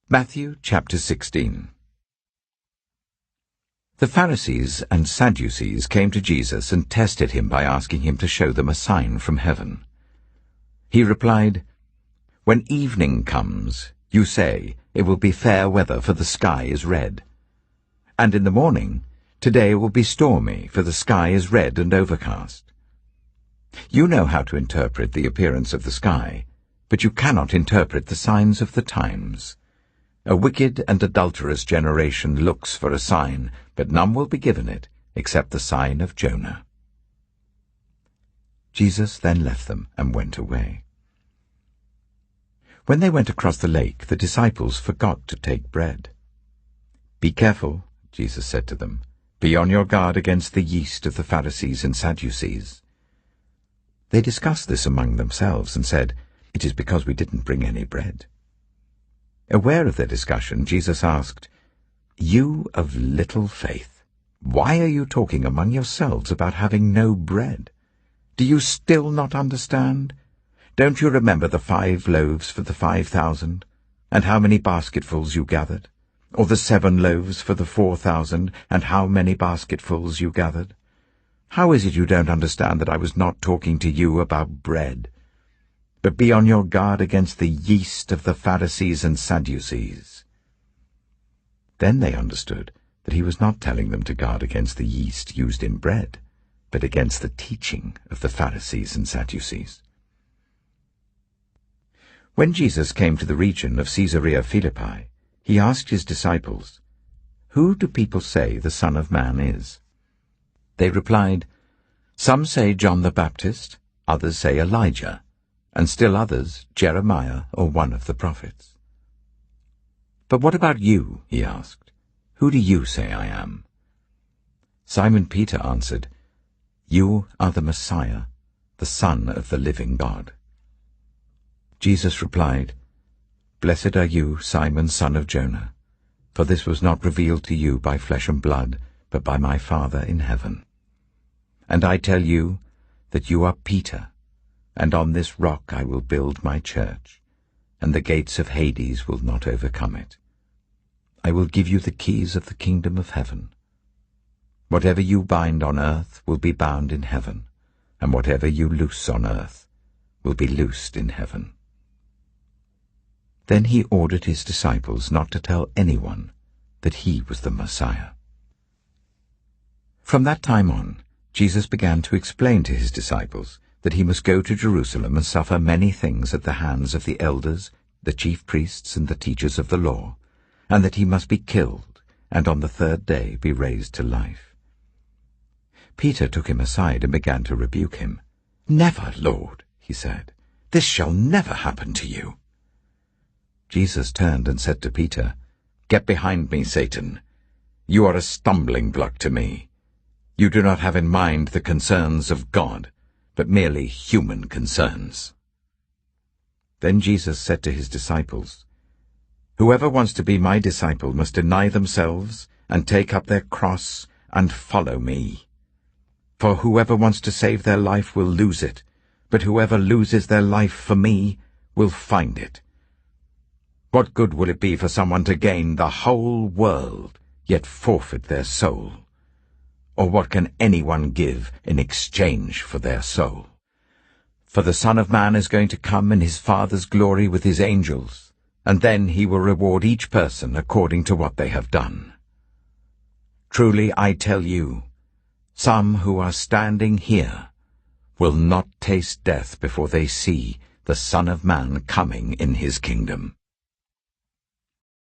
Matthew chapter 16. The Pharisees and Sadducees came to Jesus and tested him by asking him to show them a sign from heaven. He replied, "When evening comes, you say, 'It will be fair weather, for the sky is red.' And in the morning, 'Today will be stormy, for the sky is red and overcast.' You know how to interpret the appearance of the sky, but you cannot interpret the signs of the times. A wicked and adulterous generation looks for a sign, but none will be given it, except the sign of Jonah." Jesus then left them and went away. When they went across the lake, the disciples forgot to take bread. "Be careful," Jesus said to them. "Be on your guard against the yeast of the Pharisees and Sadducees." They discussed this among themselves and said, "It is because we didn't bring any bread." Aware of their discussion, Jesus asked, "You of little faith, why are you talking among yourselves about having no bread? Do you still not understand? Don't you remember the 5 loaves for the 5,000, and how many basketfuls you gathered? Or the 7 loaves for the 4,000, and how many basketfuls you gathered? How is it you don't understand that I was not talking to you about bread? But be on your guard against the yeast of the Pharisees and Sadducees." Then they understood that he was not telling them to guard against the yeast used in bread, but against the teaching of the Pharisees and Sadducees. When Jesus came to the region of Caesarea Philippi, he asked his disciples, "Who do people say the Son of Man is?" They replied, "Some say John the Baptist, others say Elijah, and still others, Jeremiah or one of the prophets." "But what about you?" he asked. "Who do you say I am?" Simon Peter answered, "You are the Messiah, the Son of the living God." Jesus replied, "Blessed are you, Simon, son of Jonah, for this was not revealed to you by flesh and blood, but by my Father in heaven. And I tell you that you are Peter, and on this rock I will build my church, and the gates of Hades will not overcome it. I will give you the keys of the kingdom of heaven. Whatever you bind on earth will be bound in heaven, and whatever you loose on earth will be loosed in heaven." Then he ordered his disciples not to tell anyone that he was the Messiah. From that time on, Jesus began to explain to his disciples that he must go to Jerusalem and suffer many things at the hands of the elders, the chief priests, and the teachers of the law, and that he must be killed, and on the 3rd day be raised to life. Peter took him aside and began to rebuke him. "Never, Lord," he said. "This shall never happen to you." Jesus turned and said to Peter, "Get behind me, Satan. You are a stumbling block to me. You do not have in mind the concerns of God, but merely human concerns." Then Jesus said to his disciples, "Whoever wants to be my disciple must deny themselves and take up their cross and follow me. For whoever wants to save their life will lose it, but whoever loses their life for me will find it. What good will it be for someone to gain the whole world, yet forfeit their soul? Or what can anyone give in exchange for their soul? For the Son of Man is going to come in his Father's glory with his angels, and then he will reward each person according to what they have done. Truly I tell you, some who are standing here will not taste death before they see the Son of Man coming in his kingdom."